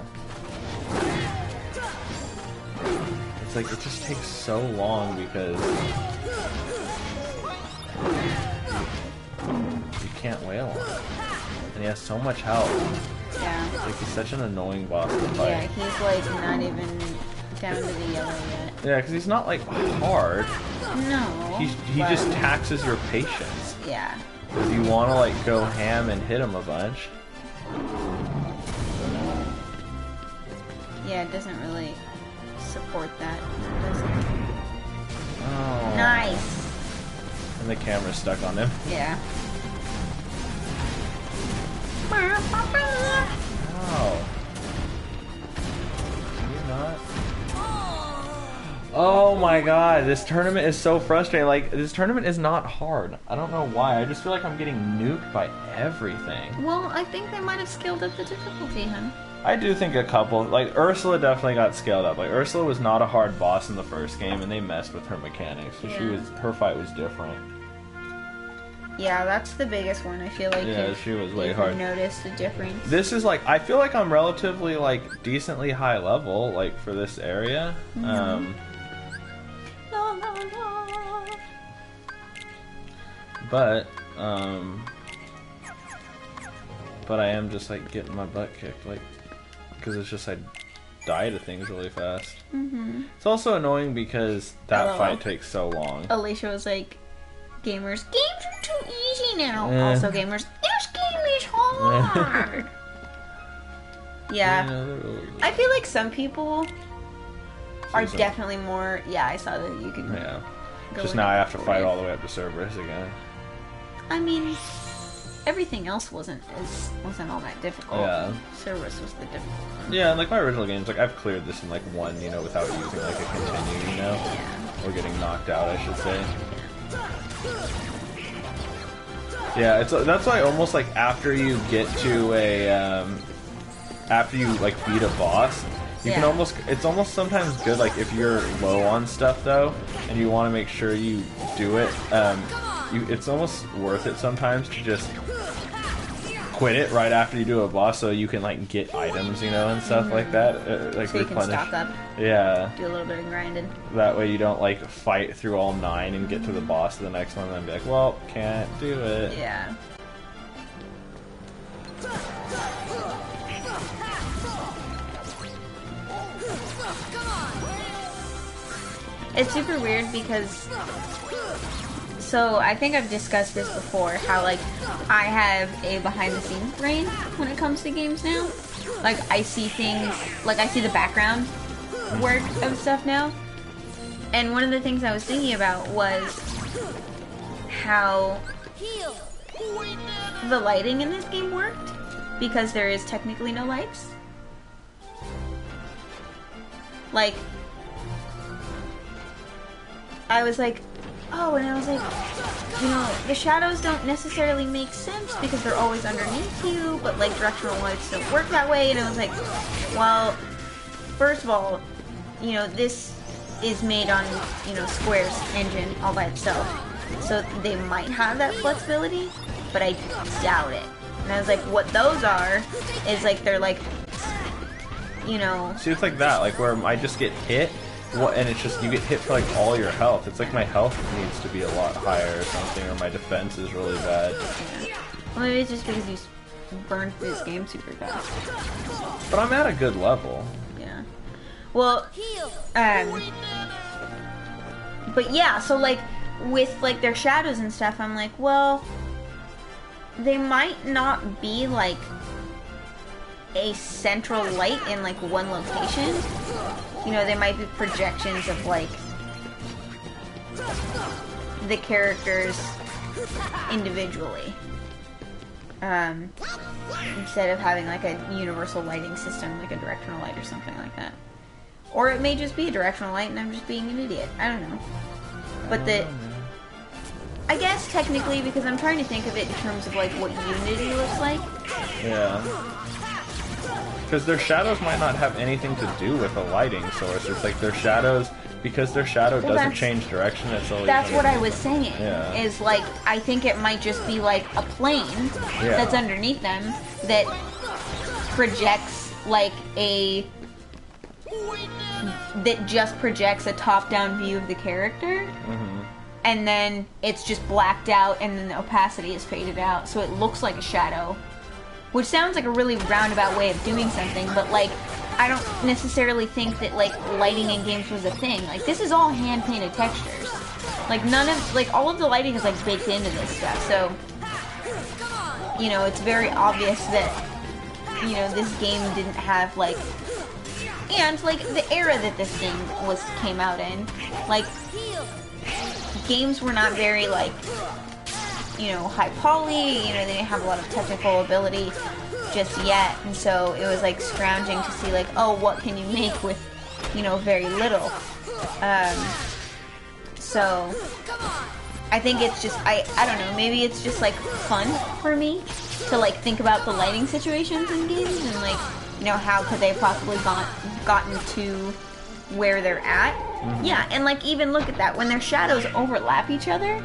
It's like, it just takes so long because you can't wail on it. And he has so much health. Yeah. Like, he's such an annoying boss to fight. Yeah, he's like not even down to the yellow yet. Yeah, because he's not like hard. No. He just taxes your patience. Yeah. Because you want to like go ham and hit him a bunch. Yeah, it doesn't really support that, does it? Oh. Nice. And the camera's stuck on him. Yeah. Oh. Can you not? Oh my god, this tournament is so frustrating. Like, this tournament is not hard. I don't know why. I just feel like I'm getting nuked by everything. Well, I think they might have scaled up the difficulty, huh? I do think a couple, like Ursula definitely got scaled up. Like Ursula was not a hard boss in the first game, and they messed with her mechanics. So her fight was different. Yeah, that's the biggest one. I feel like she was way hard. Noticed the difference. This is like, I feel like I'm relatively like decently high level like for this area. But I am just like getting my butt kicked, like, because it's just I die to things really fast. It's also annoying because that fight takes so long. Alicia was like, games are too easy now. Also gamers, this game is hard. Yeah. I feel like some people are definitely more, I saw that you could just now I have to fight all the way up to Cerberus again. I mean, everything else wasn't all that difficult. Yeah. Cerberus was the difficult one. Yeah, and like my original games, like I've cleared this in like one, without using like a continue, or getting knocked out, I should say. Yeah, that's why almost like after you get to a after you like beat a boss, you can almost, it's almost sometimes good like if you're low on stuff though and you want to make sure you do it, it's almost worth it sometimes to just quit it right after you do a boss so you can like get items, and stuff like that, like so you can stock up. Yeah. Do a little bit of grinding. That way you don't like fight through all 9 and get to the boss of the next one and then be like, well, can't do it. Yeah. It's super weird because, so I think I've discussed this before, how like I have a behind the scenes brain when it comes to games now. Like I see things, like I see the background work of stuff now. And one of the things I was thinking about was how the lighting in this game worked, because there is technically no lights. Like, I was like, oh, and I was like, the shadows don't necessarily make sense because they're always underneath you, but like directional lights don't work that way. And I was like, well, first of all, this is made on, Square's engine all by itself. So they might have that flexibility, but I doubt it. And I was like, what those are is like, they're like, See, it's like that, like where I just get hit, and it's just, you get hit for like all your health. It's like my health needs to be a lot higher or something, or my defense is really bad. Well, maybe it's just because you burned this game super fast. But I'm at a good level. Yeah. Well, but yeah, so like with like their shadows and stuff, I'm like, well, they might not be like a central light in like one location. You know, they might be projections of like the characters individually. Instead of having like a universal lighting system, like a directional light or something like that. Or it may just be a directional light and I'm just being an idiot. I don't know. But I guess technically, because I'm trying to think of it in terms of like what Unity looks like. Yeah. Because their shadows might not have anything to do with a lighting source. It's like their shadows, because their shadow doesn't change direction. It's always. That's what I was saying. Yeah. Is like I think it might just be like a plane that's underneath them that projects like that just projects a top-down view of the character. And then it's just blacked out, and then the opacity is faded out, so it looks like a shadow. Which sounds like a really roundabout way of doing something, but like, I don't necessarily think that like lighting in games was a thing. Like, this is all hand-painted textures. Like, all of the lighting is like baked into this stuff, so, you know, it's very obvious that, you know, this game didn't have like, and like the era that this game came out in, like, games were not very like, you know, high poly, you know, they didn't have a lot of technical ability just yet, and so it was like scrounging to see like, oh, what can you make with, you know, very little. So I think it's just, I don't know, maybe it's just like fun for me to like think about the lighting situations in games and like, you know, how could they possibly gotten to where they're at. Yeah, and like even look at that, when their shadows overlap each other,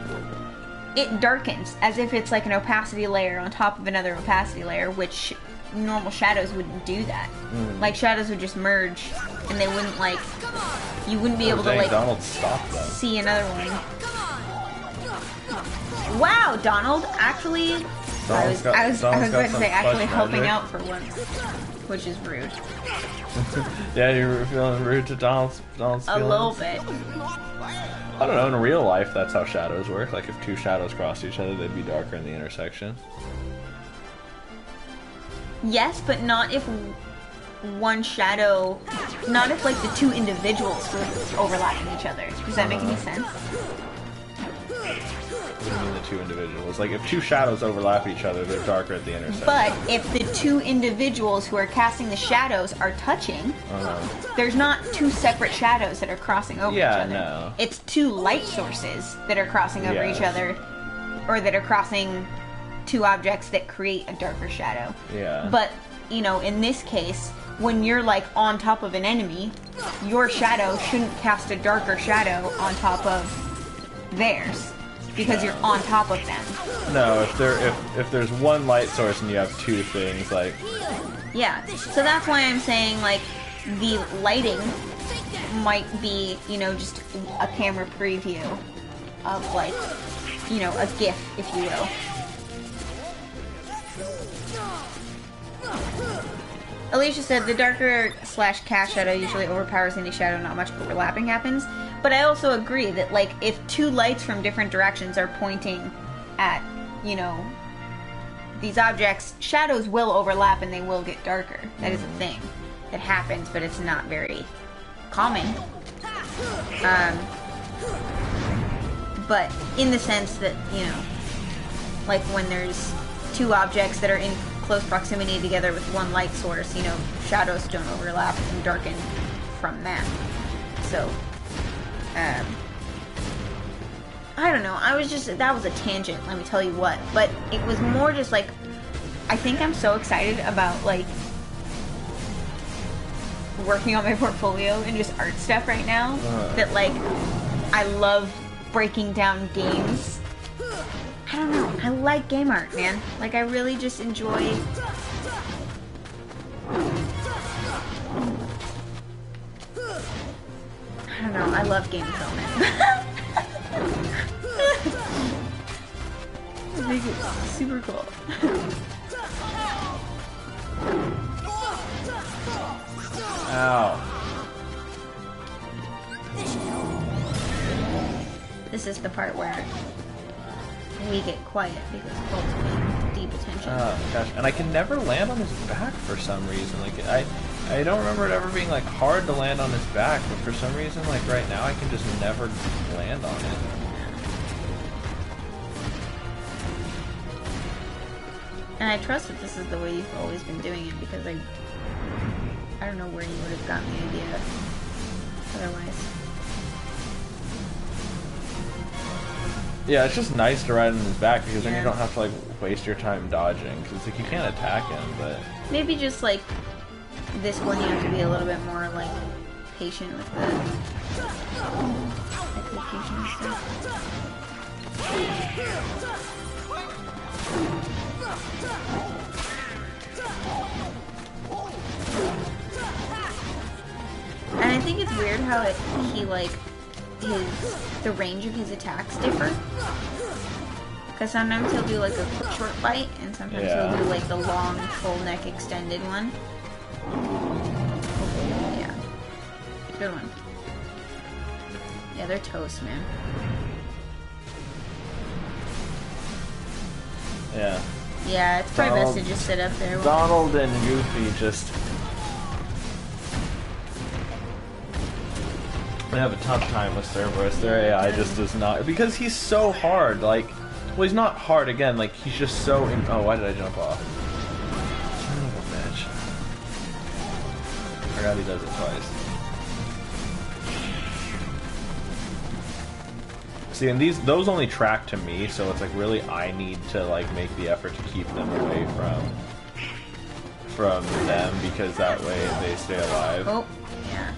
it darkens as if it's like an opacity layer on top of another opacity layer, which normal shadows wouldn't do that. Like shadows would just merge and they wouldn't like, you wouldn't be able to like see another one. Wow, Donald actually, I was about to say actually helping out for once, which is rude. Yeah, you were feeling rude to Donald's feelings? A little bit. I don't know, in real life that's how shadows work. Like if two shadows cross each other, they'd be darker in the intersection. Yes, but not if one shadow, not if like the two individuals were overlapping each other. Does that make any sense? What do you mean the two individuals? Like if two shadows overlap each other, they're darker at the intersection. But if the two individuals who are casting the shadows are touching, there's not two separate shadows that are crossing over each other. No. It's two light sources that are crossing over each other, or that are crossing two objects that create a darker shadow. Yeah. But, you know, in this case, when you're like on top of an enemy, your shadow shouldn't cast a darker shadow on top of theirs. Because you're on top of them. No, if there's one light source and you have two things, like... Yeah, so that's why I'm saying, like, the lighting might be, you know, just a camera preview of, like, you know, a GIF, if you will. Alicia said, the darker / cast shadow usually overpowers any shadow, not much overlapping happens. But I also agree that, like, if two lights from different directions are pointing at, you know, these objects, shadows will overlap and they will get darker. That is a thing. It happens, but it's not very common. But in the sense that, you know, like when there's two objects that are in close proximity together with one light source, you know, shadows don't overlap and darken from that. So, I don't know, that was a tangent, let me tell you what, but it was more just like, I think I'm so excited about, like, working on my portfolio and just art stuff right now, that, like, I love breaking down games. I don't know, I like game art, man. Like, I really just enjoy... I don't know, I love game filming. I think it's super cool. Ow. This is the part where we get quiet because Colt's paying deep attention. Oh gosh, and I can never land on his back for some reason. Like I don't remember it ever being like hard to land on his back, but for some reason, like right now, I can just never land on it. And I trust that this is the way you've always been doing it because I don't know where you would have gotten the idea otherwise. Yeah, it's just nice to ride on his back because then you don't have to like waste your time dodging because like you can't attack him, but maybe just like this one you have to be a little bit more like patient with the execution and stuff. And I think it's weird how he like the range of his attacks differ. Because sometimes he'll do like a quick short bite, and sometimes he'll do like the long full neck extended one. Yeah, good one. Yeah, they're toast, man. yeah. Yeah, it's probably best to just sit up there. Donald and Goofy just... They have a tough time with Cerberus. Their AI just does not... Because he's so hard, like... Well, he's not hard, again, like, he's just so... Oh, why did I jump off? Son of a bitch. I forgot he does it twice. See, and those only track to me, so it's like really I need to like make the effort to keep them away from them because that way they stay alive. Oh, yeah.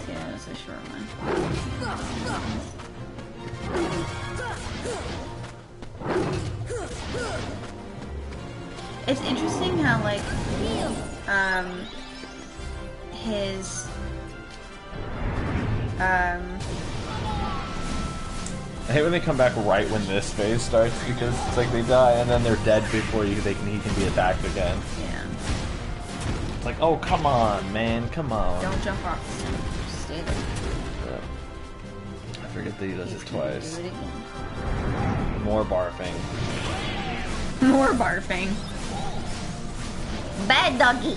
Yeah, that's a short one. It's interesting how like his I hate when they come back right when this phase starts because it's like they die and then they're dead before he can be attacked again. yeah. It's like, oh come on, man, come on. Don't jump off. Just stay there. I forget that he does it twice. Do it again. More barfing. More barfing. Bad doggy.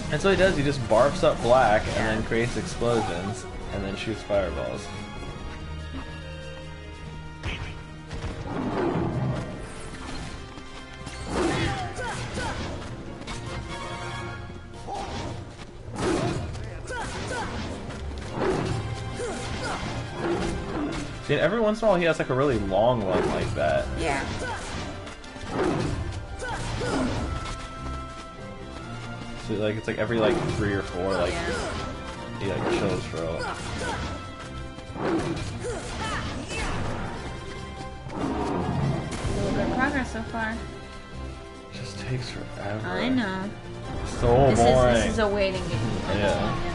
That's what he does. He just barfs up black and then creates explosions and then shoots fireballs. See, and every once in a while he has like a really long one like that. Yeah. So like it's like every like 3 or 4 like he like chills for a while. A little bit of progress so far. It just takes forever. I know. So boring. This is a waiting game. Yeah.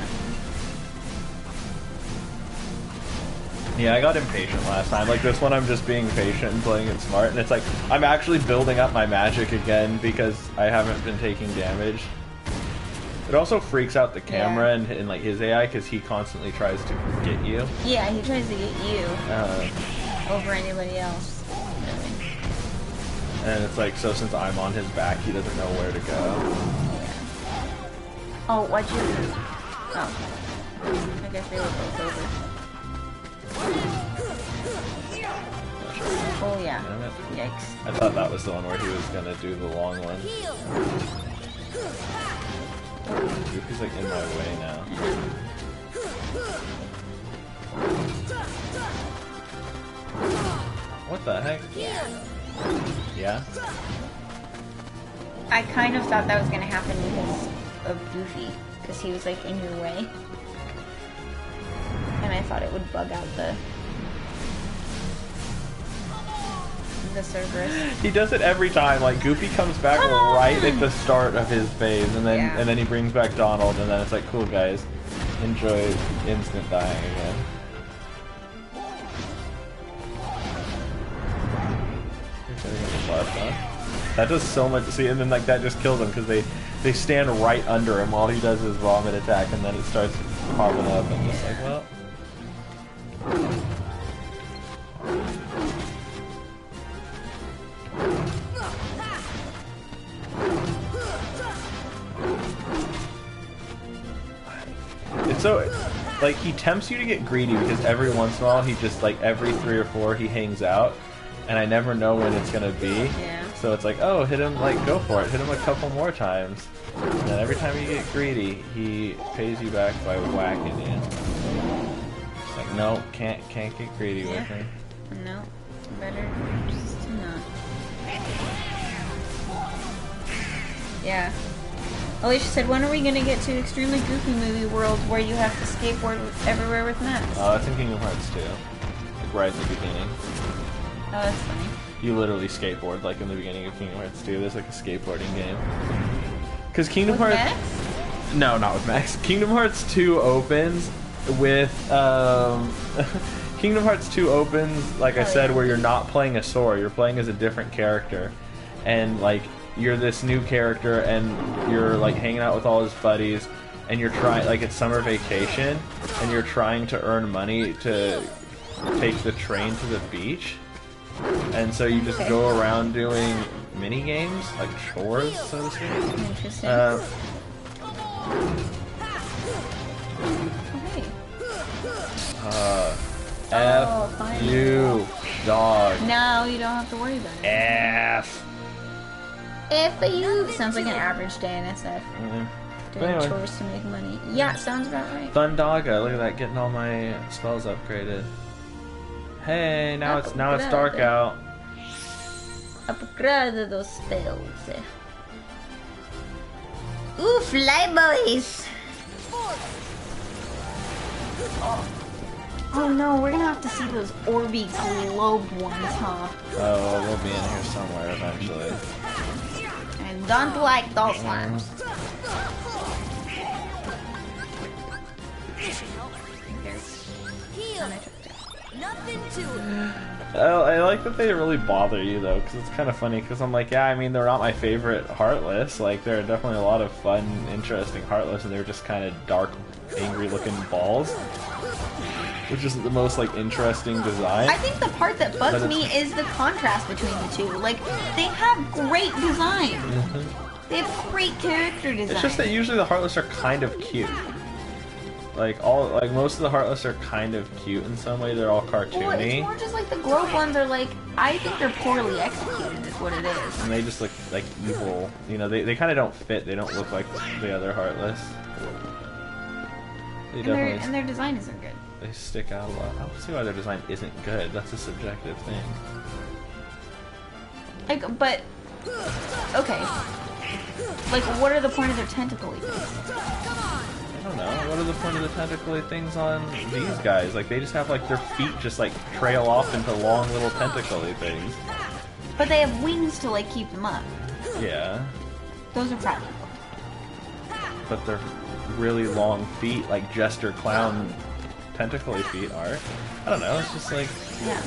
Yeah, I got impatient last time. Like this one I'm just being patient and playing it smart, and it's like I'm actually building up my magic again because I haven't been taking damage. It also freaks out the camera and like his AI because he constantly tries to get you. Yeah, he tries to get you over anybody else. Really. And it's like, so since I'm on his back, he doesn't know where to go. Yeah. Oh, why'd you... Oh. I guess they were both over. Oh yeah. Yikes. I thought that was the one where he was gonna do the long one. Goofy's like in my way now. What the heck? Yeah. Yeah? I kind of thought that was gonna happen because of Goofy, because he was like in your way. And I thought it would bug out the the Cerberus. He does it every time. Like Goofy comes back right at the start of his phase, and then he brings back Donald, and then it's like, cool guys, enjoy instant dying again. That does so much. See, and then like that just kills him because they stand right under him while he does his vomit attack, and then it starts popping up, and just like, well. It's so, like, he tempts you to get greedy because every once in a while he just, like, every 3 or 4 he hangs out, and I never know when it's gonna be. Yeah. So it's like, oh, hit him, like, go for it. Hit him a couple more times. And then every time you get greedy, he pays you back by whacking you. It's like, no, can't get greedy with me. No, better just not. Yeah. Alicia said, when are we gonna get to Extremely Goofy Movie World where you have to skateboard everywhere with Max? Oh, that's in Kingdom Hearts 2. Like right at the beginning. Oh, that's funny. You literally skateboard like in the beginning of Kingdom Hearts 2. There's like a skateboarding game. Because Kingdom Hearts... Max? No, not with Max. Kingdom Hearts 2 opens with... Kingdom Hearts 2 opens, like I said, where you're not playing a Sora. You're playing as a different character. And, like, you're this new character, and you're, like, hanging out with all his buddies, and you're trying... Like, it's summer vacation, and you're trying to earn money to take the train to the beach. And so you just go around doing mini games, like chores, so to speak. Interesting. F you, dog. No, you don't have to worry about it. F. F you. Sounds like an average day in SF. Doing Anyway. chores to make money. Yeah, sounds about right. Thundaga, look at that, getting all my spells upgraded. Hey, now it's dark out. Upgrade those spells. Ooh, fly boys! Oh no, we're gonna have to see those Orby globe ones, huh? Oh, we'll be in here somewhere eventually. I don't like those ones. Nothing to it. I like that they really bother you though, because it's kind of funny. Because I'm like, yeah, I mean, they're not my favorite Heartless. Like, there are definitely a lot of fun, interesting Heartless, and they're just kind of dark, angry-looking balls, which is the most like interesting design. I think the part that bugs me is the contrast between the two. Like, they have great design. They have great character design. It's just that usually the Heartless are kind of cute. Like most of the Heartless are kind of cute in some way. They're all cartoony. Well, it's more just like the globe ones are like, I think they're poorly executed is what it is. And they just look like evil. You know, they kind of don't fit. They don't look like the other Heartless. And their design isn't good. They stick out a lot. I don't see why their design isn't good. That's a subjective thing. Like, but okay. Like, what are the point of their tentacly things? I don't know. What are the point of the tentacly things on these guys? Like, they just have, like, their feet just, like, trail off into long little tentacly things. But they have wings to, like, keep them up. Yeah. Those are practical. But they're really long feet, like Jester Clown tentacly feet are. I don't know, it's just like... Yeah.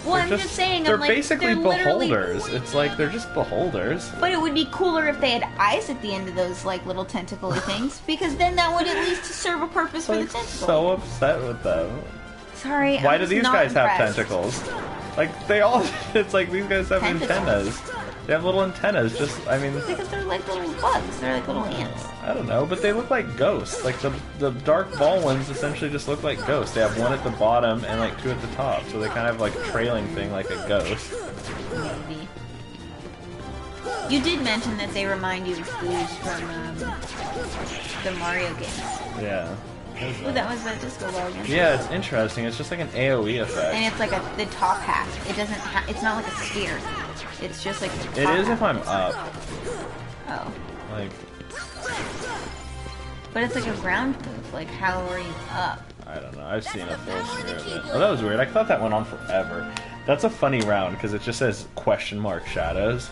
Well, I'm just saying, they're I'm like, basically beholders. It's like, they're just beholders. But it would be cooler if they had eyes at the end of those, like, little tentacly things, because then that would at least serve a purpose for the tentacle. So upset with them. Sorry, Why do these guys have tentacles? Like, they all... It's like, these guys have antennas. They have little antennas, just, I mean... Because they're like little bugs. They're like little ants. I don't know, but they look like ghosts. Like, the dark ball ones essentially just look like ghosts. They have one at the bottom and, like, 2 at the top. So they kind of have, like, a trailing thing like a ghost. Maybe. You did mention that they remind you of foods from, the Mario games. Yeah. Oh, that was the disco ball again. Yeah, it's interesting. It's just like an AoE effect. And it's like the top hat. It doesn't it's not like a sphere. It's just like the top It is hat. if I'm up. Oh. Like... But it's like a ground move. Like, how are you up? I don't know. I've seen a full screen of it. Oh, that was weird. I thought that went on forever. That's a funny round because it just says question mark shadows.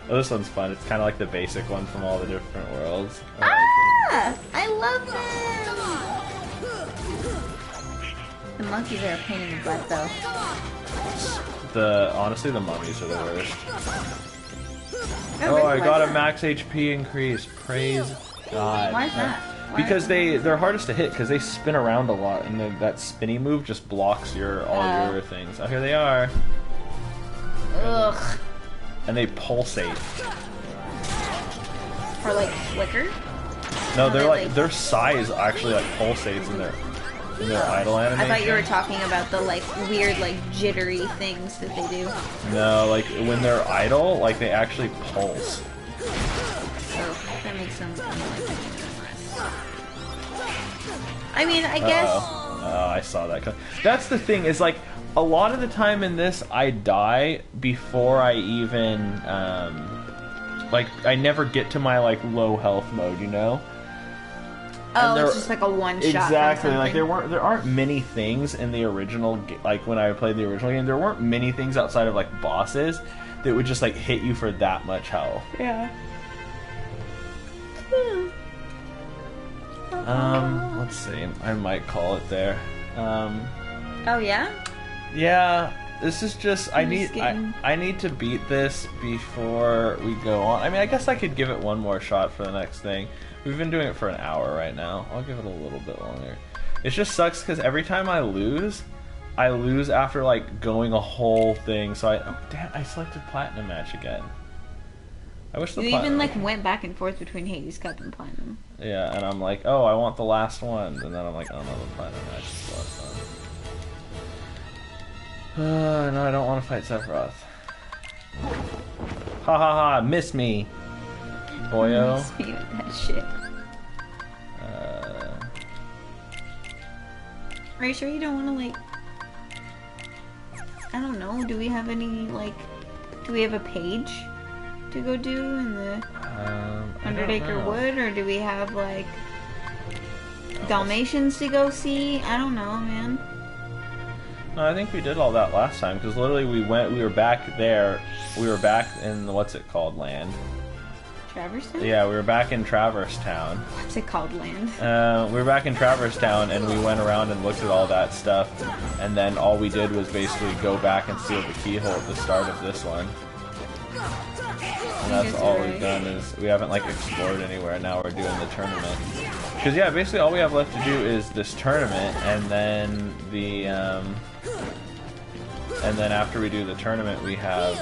Oh, this one's fun. It's kind of like the basic one from all the different worlds. I love them. The monkeys are a pain in the butt, though. Honestly, the mummies are the worst. Oh, I got a max HP increase. Praise God. Why is that? Because they're hardest to hit because they spin around a lot, and that spinny move just blocks all your things. Oh, here they are. Ugh. And they pulsate. Or like flicker? No, they're like their size actually like pulsates in their idle animation. I thought you were talking about the like weird like jittery things that they do. No, like when they're idle, like they actually pulse. Oh, that makes sense. I mean, I guess. Oh, I saw that. That's the thing is like a lot of the time in this, I die before I even like I never get to my like low health mode, you know. Oh, it's just like a one shot. Exactly. Like there aren't many things in the original. Like when I played the original game, there weren't many things outside of like bosses that would just like hit you for that much health. Yeah. Let's see. I might call it there. Oh yeah. Yeah. This is just I need to beat this before we go on. I mean, I guess I could give it one more shot for the next thing. We've been doing it for an hour right now. I'll give it a little bit longer. It just sucks because every time I lose after like going a whole thing. So I selected platinum match again. I wish you even like went back and forth between Hades Cup and platinum. Yeah, and I'm like, oh, I want the last one, and then I'm like, oh no, the platinum match is the last one. No, I don't want to fight Sephiroth. Ha ha ha! Miss me, boyo. Miss me with that shit. Are you sure you don't want to like? I don't know. Do we have any like? Do we have a page to go do in the Undertaker Wood, or do we have like Dalmatians to go see? I don't know, man. No, I think we did all that last time because literally we were back there. We were back in what's it called, land? Traverse Town? Yeah, we were back in Traverse Town. What's it called, land? We were back in Traverse Town and we went around and looked at all that stuff, and then all we did was basically go back and seal the keyhole at the start of this one. And that's all we've done is we haven't like explored anywhere. Now we're doing the tournament. Because yeah, basically all we have left to do is this tournament, and then the and then after we do the tournament, we have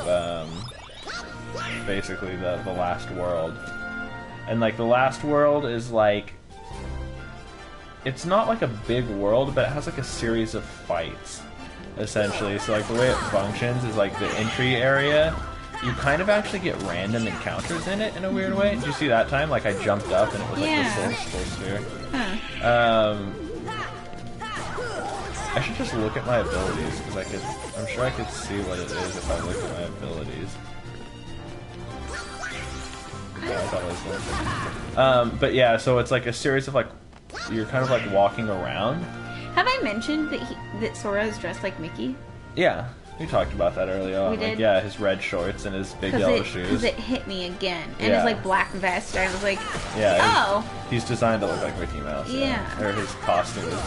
basically the last world. And like the last world is like it's not like a big world, but it has like a series of fights essentially. So like the way it functions is like the entry area. You kind of actually get random encounters in it in a weird way. Did you see that time? Like I jumped up and it was like the soul sphere. Huh. I should just look at my abilities because I'm sure I could see what it is if I look at my abilities. Yeah, I thought it was one. But yeah, so it's like a series of like you're kind of like walking around. Have I mentioned that Sora is dressed like Mickey? Yeah. We talked about that earlier on. We did? Like, yeah, his red shorts and his big yellow shoes. Because it hit me again. And his like black vest. I was like, yeah, oh. He's designed to look like Mickey Mouse. Yeah. Or his costume is